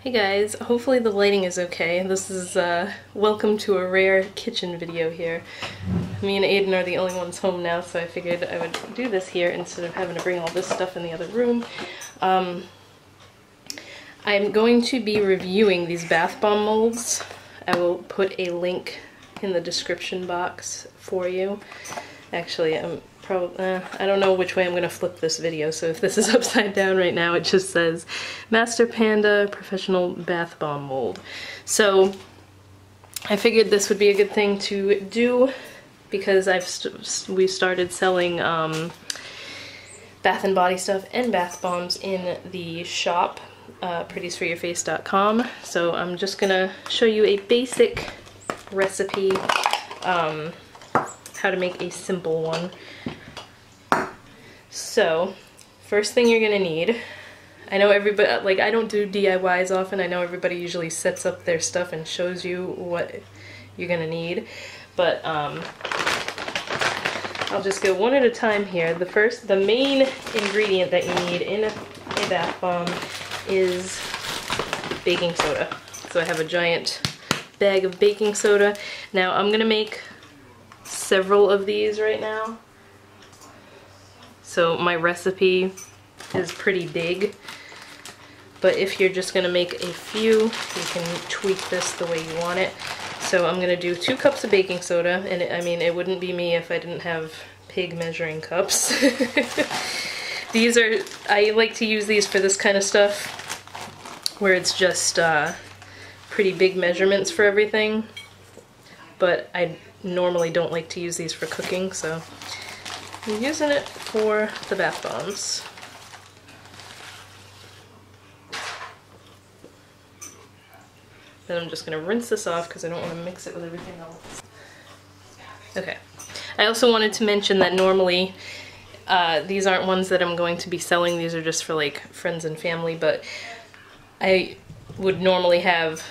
Hey guys, hopefully the lighting is okay. This is welcome to a rare kitchen video here. Me and Aiden are the only ones home now, so I figured I would do this here instead of having to bring all this stuff in the other room. I'm going to be reviewing these bath bomb molds. I will put a link in the description box for you. Actually, I don't know which way I'm gonna flip this video, so if this is upside down right now, it just says Master Panda Professional Bath Bomb Mold. So I figured this would be a good thing to do because we started selling Bath and Body stuff and bath bombs in the shop, prettiesforyourface.com. So I'm just gonna show you a basic recipe, how to make a simple one. So, first thing you're gonna need, I know everybody, like, I don't do DIYs often. I know everybody usually sets up their stuff and shows you what you're gonna need, but I'll just go one at a time here. The main ingredient that you need in a bath bomb is baking soda. So I have a giant bag of baking soda. Now I'm gonna make several of these right now. So my recipe is pretty big, but if you're just gonna make a few, you can tweak this the way you want it. So I'm gonna do 2 cups of baking soda, and I mean, it wouldn't be me if I didn't have pig measuring cups. I like to use these for this kind of stuff, where it's just pretty big measurements for everything, but I normally don't like to use these for cooking, so I'm using it for the bath bombs. Then I'm just going to rinse this off because I don't want to mix it with everything else. Okay. I also wanted to mention that normally these aren't ones that I'm going to be selling. These are just for like friends and family, but I would normally have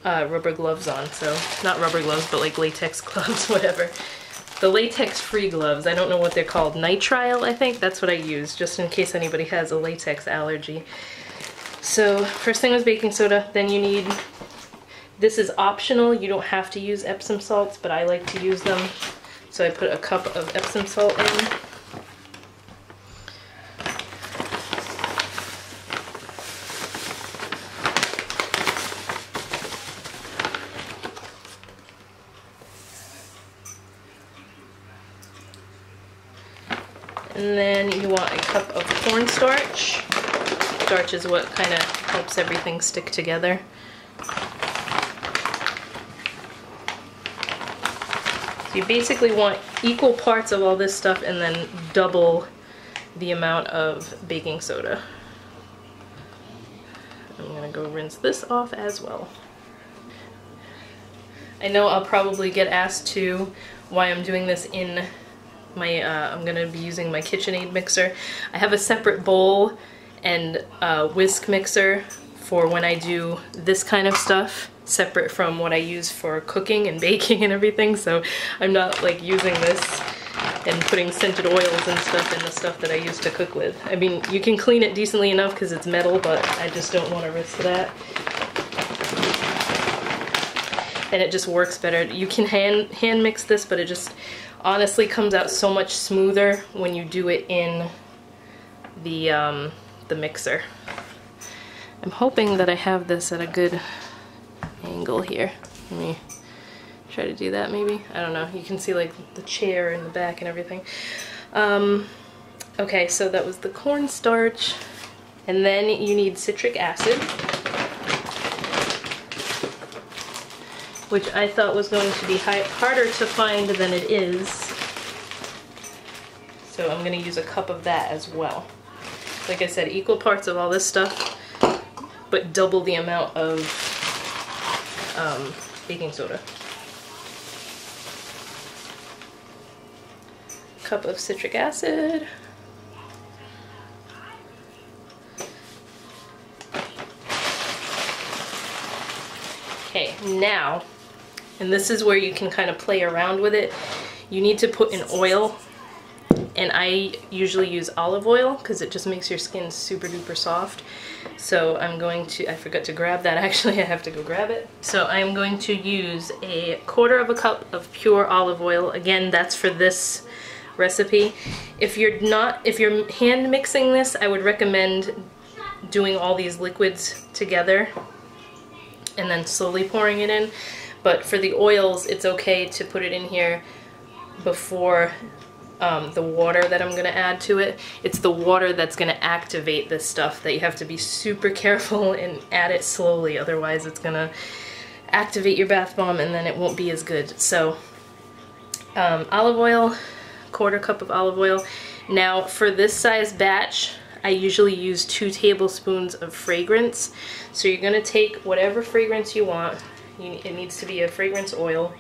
rubber gloves on, so not rubber gloves, but like latex gloves, whatever. The latex-free gloves, I don't know what they're called, nitrile, I think? That's what I use, just in case anybody has a latex allergy. So, first thing was baking soda, then you need, this is optional, you don't have to use Epsom salts, but I like to use them. So I put a cup of Epsom salt in. And then you want a cup of cornstarch. Starch is what kind of helps everything stick together. So you basically want equal parts of all this stuff and then double the amount of baking soda. I'm gonna go rinse this off as well. I know I'll probably get asked to why I'm doing this in my, I'm gonna be using my KitchenAid mixer. I have a separate bowl and whisk mixer for when I do this kind of stuff, separate from what I use for cooking and baking and everything, so I'm not like using this and putting scented oils and stuff in the stuff that I used to cook with. I mean, you can clean it decently enough because it's metal, but I just don't want to risk that. And it just works better. You can hand mix this, but it just honestly comes out so much smoother when you do it in the mixer. I'm hoping that I have this at a good angle here. Let me try to do that maybe. I don't know. You can see like the chair in the back and everything. Okay, so that was the cornstarch. And then you need citric acid, which I thought was going to be harder to find than it is. So I'm going to use a cup of that as well. Like I said, equal parts of all this stuff, but double the amount of baking soda. Cup of citric acid. Okay, now, and this is where you can kind of play around with it, you need to put an oil and I usually use olive oil because it just makes your skin super duper soft. So I'm going to, I forgot to grab that actually, I have to go grab it. So I'm going to use a 1/4 cup of pure olive oil. Again, that's for this recipe. If you're hand mixing this, I would recommend doing all these liquids together and then slowly pouring it in. But for the oils, it's okay to put it in here before the water that I'm gonna add to it. It's the water that's gonna activate this stuff that you have to be super careful and add it slowly, otherwise it's gonna activate your bath bomb and then it won't be as good. So olive oil, 1/4 cup of olive oil. Now for this size batch, I usually use 2 tablespoons of fragrance. So you're gonna take whatever fragrance you want. It needs to be a fragrance oil.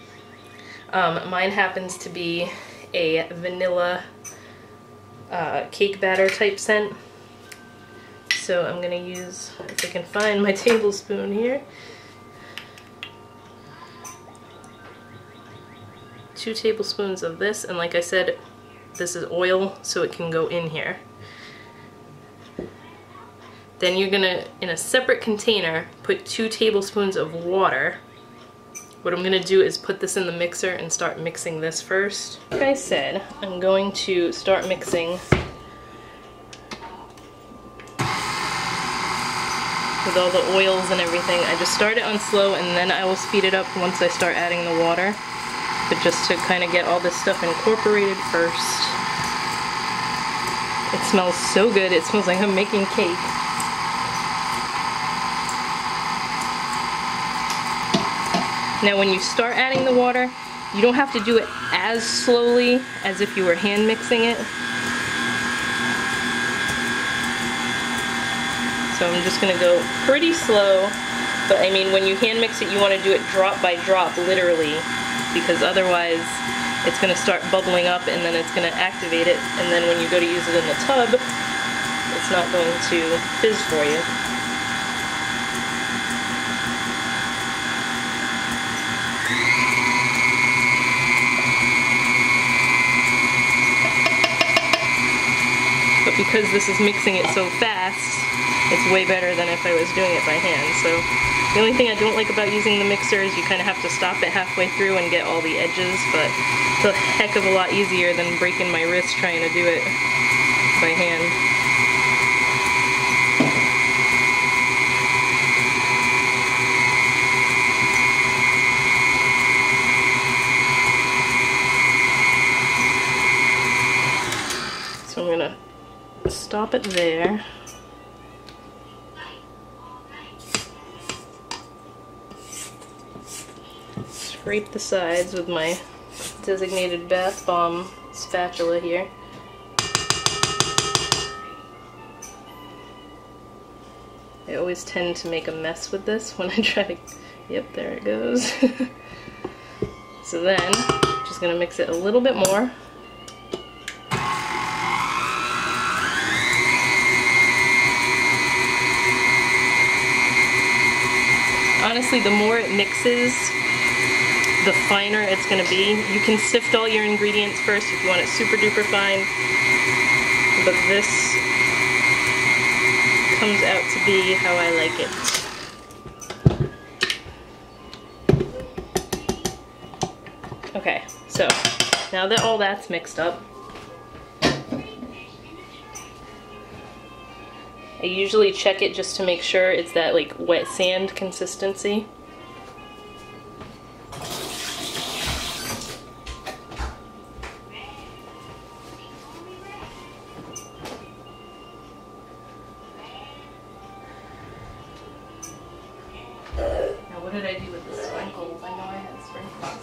Mine happens to be a vanilla cake batter type scent. So I'm gonna use, if I can find my tablespoon here, 2 tablespoons of this, and like I said, this is oil, so it can go in here. Then you're gonna, in a separate container, put 2 tablespoons of water. What I'm gonna do is put this in the mixer and start mixing this first. Like I said, I'm going to start mixing with all the oils and everything. I just start it on slow and then I will speed it up once I start adding the water. But just to kind of get all this stuff incorporated first. It smells so good, it smells like I'm making cake. Now when you start adding the water, you don't have to do it as slowly as if you were hand mixing it. So I'm just gonna go pretty slow, but I mean when you hand mix it you want to do it drop by drop, literally, because otherwise it's gonna start bubbling up and then it's gonna activate it, and then when you go to use it in the tub, it's not going to fizz for you. But because this is mixing it so fast, it's way better than if I was doing it by hand. So the only thing I don't like about using the mixer is you kind of have to stop it halfway through and get all the edges, but it's a heck of a lot easier than breaking my wrist trying to do it by hand. So I'm gonna stop it there. Scrape the sides with my designated bath bomb spatula here. I always tend to make a mess with this when I try to, yep, there it goes. So then, just gonna mix it a little bit more. Honestly, the more it mixes, the finer it's going to be. You can sift all your ingredients first if you want it super duper fine, but this comes out to be how I like it. Okay, so now that all that's mixed up, I usually check it just to make sure it's that like wet sand consistency. Now what did I do with the sprinkles? I know I had sprinkles.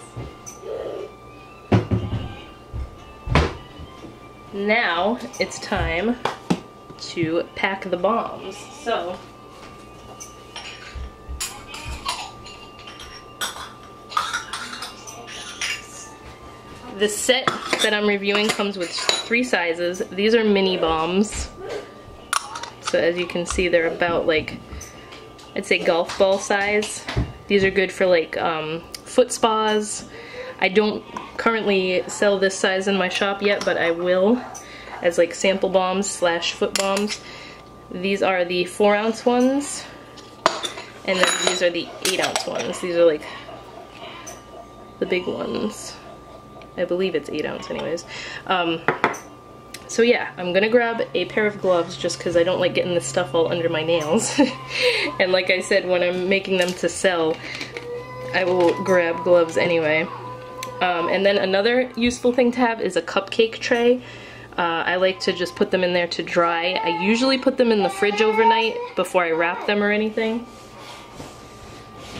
Now it's time to pack the bombs. So the set that I'm reviewing comes with 3 sizes. These are mini bombs. So as you can see, they're about like, I'd say golf ball size. These are good for like foot spas. I don't currently sell this size in my shop yet, but I will as like sample bombs slash foot bombs. These are the 4-ounce ones, and then these are the 8-ounce ones. These are like the big ones. I believe it's 8-ounce anyways. So yeah, I'm gonna grab a pair of gloves just because I don't like getting this stuff all under my nails. And like I said, when I'm making them to sell, I will grab gloves anyway. And then another useful thing to have is a cupcake tray. I like to just put them in there to dry. I usually put them in the fridge overnight before I wrap them or anything.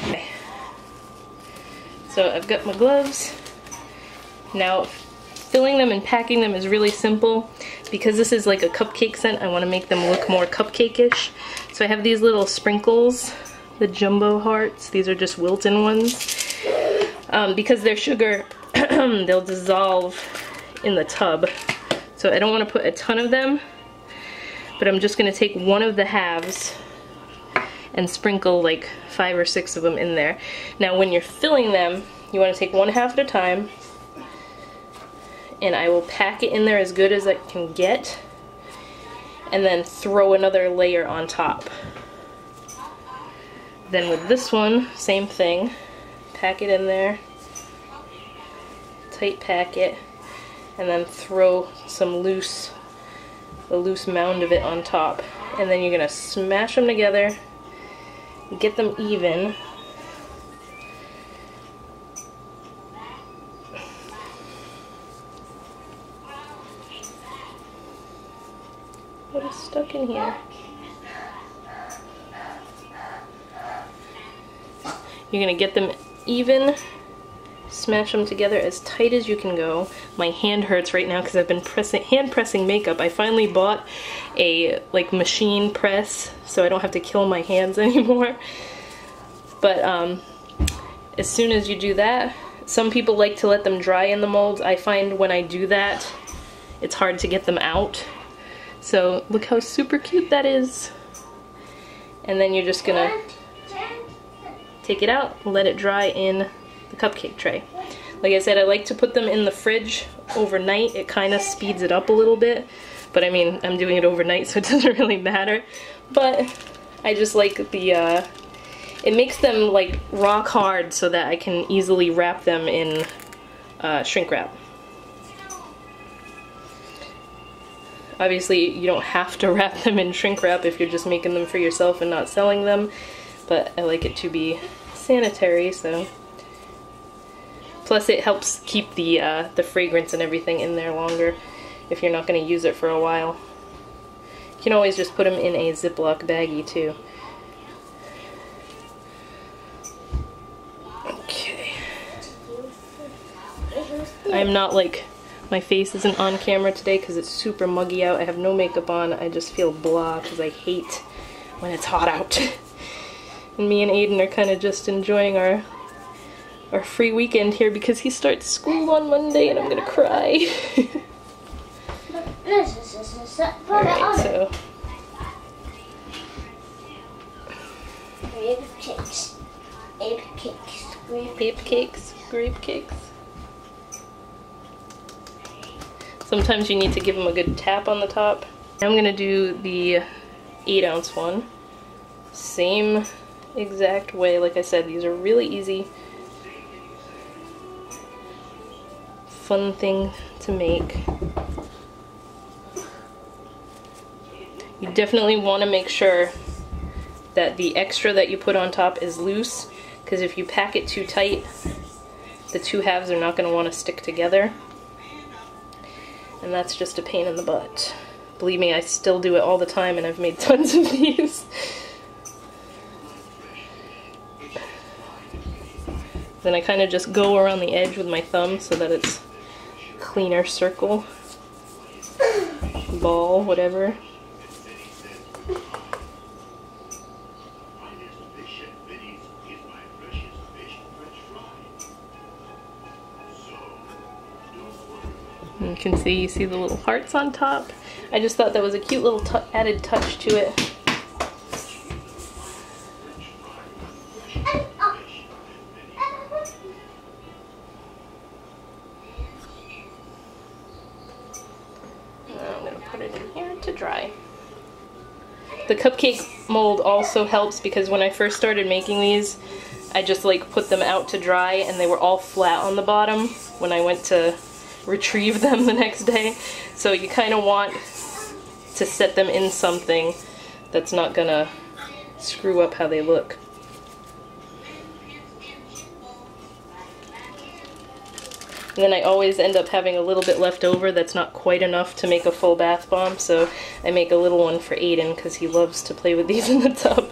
Okay. So I've got my gloves. Now, filling them and packing them is really simple. Because this is like a cupcake scent, I want to make them look more cupcake-ish. So I have these little sprinkles, the jumbo hearts. These are just Wilton ones. Because they're sugar, they'll dissolve in the tub. So I don't want to put a ton of them, but I'm just going to take one of the halves and sprinkle like 5 or 6 of them in there. Now when you're filling them, you want to take one half at a time, and I will pack it in there as good as I can get, and then throw another layer on top. Then with this one, same thing. Pack it in there, tight pack it, and then throw a loose mound of it on top. And then you're gonna smash them together, get them even. What is stuck in here? You're gonna get them even, smash them together as tight as you can go. My hand hurts right now because I've been hand pressing makeup. I finally bought a like machine press so I don't have to kill my hands anymore. But as soon as you do that, some people like to let them dry in the molds. I find when I do that, it's hard to get them out. So look how super cute that is. And then you're just gonna take it out, let it dry in the cupcake tray. Like I said, I like to put them in the fridge overnight. It kind of speeds it up a little bit, but I mean, I'm doing it overnight, so it doesn't really matter. But I just like the, it makes them like rock hard so that I can easily wrap them in shrink wrap. Obviously, you don't have to wrap them in shrink wrap if you're just making them for yourself and not selling them, but I like it to be sanitary, so. Plus it helps keep the fragrance and everything in there longer if you're not going to use it for a while. You can always just put them in a Ziploc baggie too. Okay. I'm not like, my face isn't on camera today because it's super muggy out. I have no makeup on. I just feel blah because I hate when it's hot out. And me and Aiden are kind of just enjoying our free weekend here because he starts school on Monday and I'm gonna cry. Alright, so. Grape cakes. Ape cakes. Ape cakes, grape cakes. Sometimes you need to give them a good tap on the top. I'm gonna do the 8-ounce one. Same exact way. Like I said, these are really easy. Fun thing to make. You definitely want to make sure that the extra that you put on top is loose, because if you pack it too tight, the two halves are not going to want to stick together. And that's just a pain in the butt. Believe me, I still do it all the time and I've made tons of these. Then I kind of just go around the edge with my thumb so that it's cleaner circle, ball, whatever. And you can see the little hearts on top. I just thought that was a cute little added touch to it. put it in here to dry. The cupcake mold also helps because when I first started making these, I just like put them out to dry and they were all flat on the bottom when I went to retrieve them the next day. So you kind of want to set them in something that's not gonna screw up how they look. And then I always end up having a little bit left over that's not quite enough to make a full bath bomb, so I make a little one for Aiden because he loves to play with these in the tub.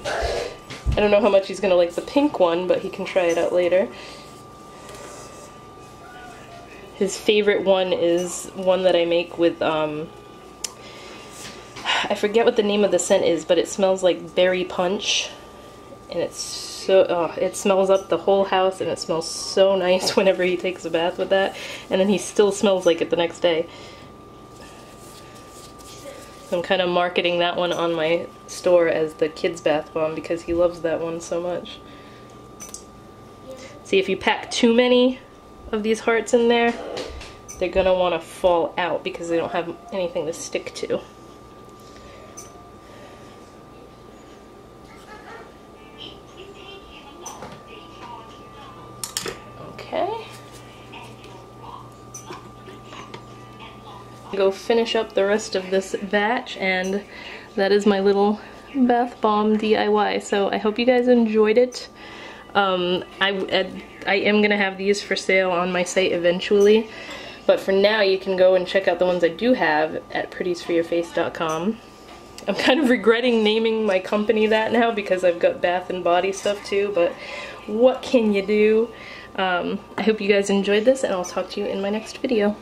I don't know how much he's gonna like the pink one, but he can try it out later. His favorite one is one that I make with, I forget what the name of the scent is, but it smells like berry punch, and it's so, it smells up the whole house, and it smells so nice whenever he takes a bath with that, and then he still smells like it the next day. I'm kind of marketing that one on my store as the kids' bath bomb because he loves that one so much. See, if you pack too many of these hearts in there, they're gonna want to fall out because they don't have anything to stick to. Okay. Go finish up the rest of this batch, and that is my little bath bomb DIY. So I hope you guys enjoyed it. I am gonna have these for sale on my site eventually, but for now you can go and check out the ones I do have at prettiesforyourface.com. I'm kind of regretting naming my company that now because I've got bath and body stuff too, but what can you do? I hope you guys enjoyed this, and I'll talk to you in my next video.